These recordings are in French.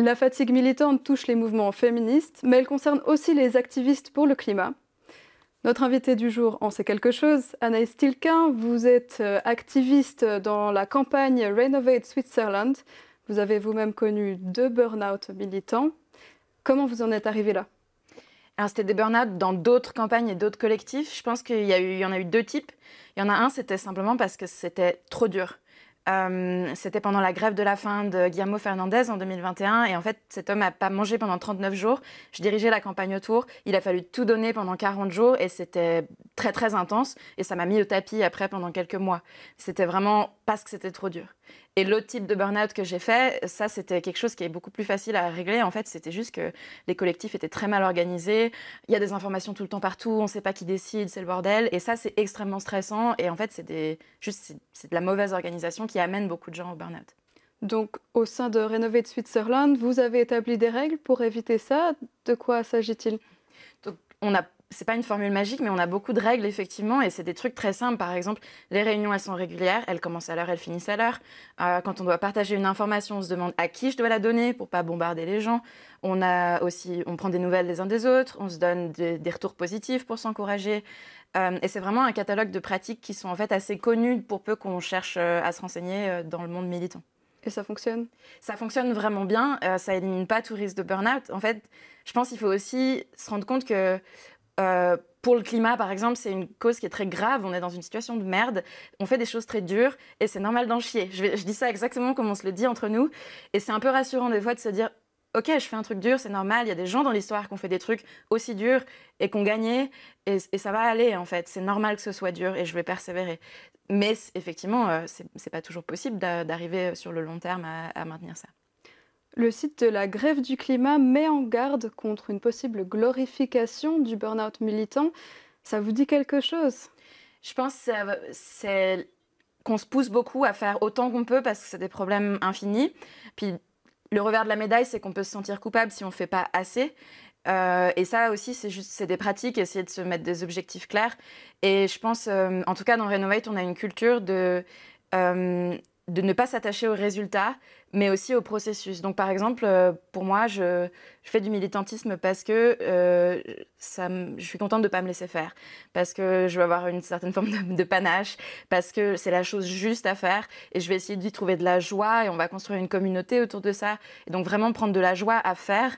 La fatigue militante touche les mouvements féministes, mais elle concerne aussi les activistes pour le climat. Notre invitée du jour en sait quelque chose. Anaïs Tilquin, vous êtes activiste dans la campagne Renovate Switzerland. Vous avez vous-même connu 2 burn-out militants. Comment vous en êtes arrivée là? Alors, c'était des burn-out dans d'autres campagnes et d'autres collectifs. Je pense qu'il y en a eu 2 types. Il y en a un, c'était simplement parce que c'était trop dur. C'était pendant la grève de la faim de Guillermo Fernandez en 2021. Et en fait, cet homme n'a pas mangé pendant 39 jours. Je dirigeais la campagne autour. Il a fallu tout donner pendant 40 jours et c'était très, très intense. Et ça m'a mis au tapis après pendant quelques mois. C'était vraiment parce que c'était trop dur. Et l'autre type de burn-out que j'ai fait, ça, c'était quelque chose qui est beaucoup plus facile à régler. En fait, c'était juste que les collectifs étaient très mal organisés. Il y a des informations tout le temps partout. On ne sait pas qui décide, c'est le bordel. Et ça, c'est extrêmement stressant. Et en fait, c'est de la mauvaise organisation qui amène beaucoup de gens au burn-out. Donc, au sein de Renovate Switzerland, vous avez établi des règles pour éviter ça. De quoi s'agit-il? Donc, c'est pas une formule magique, mais on a beaucoup de règles, effectivement, et c'est des trucs très simples. Par exemple, les réunions, elles sont régulières, elles commencent à l'heure, elles finissent à l'heure. Quand on doit partager une information, on se demande à qui je dois la donner pour pas bombarder les gens. On prend des nouvelles les uns des autres, on se donne des retours positifs pour s'encourager. Et c'est vraiment un catalogue de pratiques qui sont en fait assez connues pour peu qu'on cherche à se renseigner dans le monde militant. Et ça fonctionne? Ça fonctionne vraiment bien, ça élimine pas tout risque de burn-out. En fait, je pense qu'il faut aussi se rendre compte que pour le climat, par exemple, c'est une cause qui est très grave. On est dans une situation de merde. On fait des choses très dures et c'est normal d'en chier. Je dis ça exactement comme on se le dit entre nous. Et c'est un peu rassurant des fois de se dire ok, je fais un truc dur, c'est normal. Il y a des gens dans l'histoire qui ont fait des trucs aussi durs et qui ont gagné. Et ça va aller, en fait. C'est normal que ce soit dur et je vais persévérer. Mais effectivement, c'est pas toujours possible d'arriver sur le long terme à maintenir ça. Le site de la Grève du climat met en garde contre une possible glorification du burn-out militant. Ça vous dit quelque chose? Je pense que c'est qu'on se pousse beaucoup à faire autant qu'on peut parce que c'est des problèmes infinis. Puis le revers de la médaille, c'est qu'on peut se sentir coupable si on ne fait pas assez. Et ça aussi, c'est des pratiques, essayer de se mettre des objectifs clairs. Et je pense, en tout cas dans Renovate, on a une culture de ne pas s'attacher aux résultats, mais aussi au processus. Donc par exemple, pour moi, je fais du militantisme parce que je suis contente de ne pas me laisser faire, parce que je veux avoir une certaine forme de panache, parce que c'est la chose juste à faire, et je vais essayer d'y trouver de la joie, et on va construire une communauté autour de ça. Et donc vraiment prendre de la joie à faire.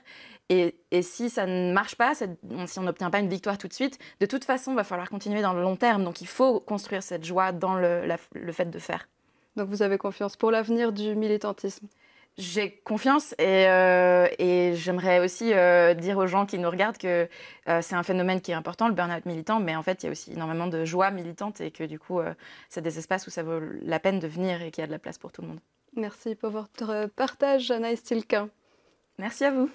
Et si ça ne marche pas, si on n'obtient pas une victoire tout de suite, de toute façon, il va falloir continuer dans le long terme. Donc il faut construire cette joie dans le fait de faire. Donc vous avez confiance pour l'avenir du militantisme? J'ai confiance et j'aimerais aussi dire aux gens qui nous regardent que c'est un phénomène qui est important, le burn-out militant, mais en fait, il y a aussi énormément de joie militante et que du coup, c'est des espaces où ça vaut la peine de venir et qu'il y a de la place pour tout le monde. Merci pour votre partage, Anaïs Tilquin. Merci à vous.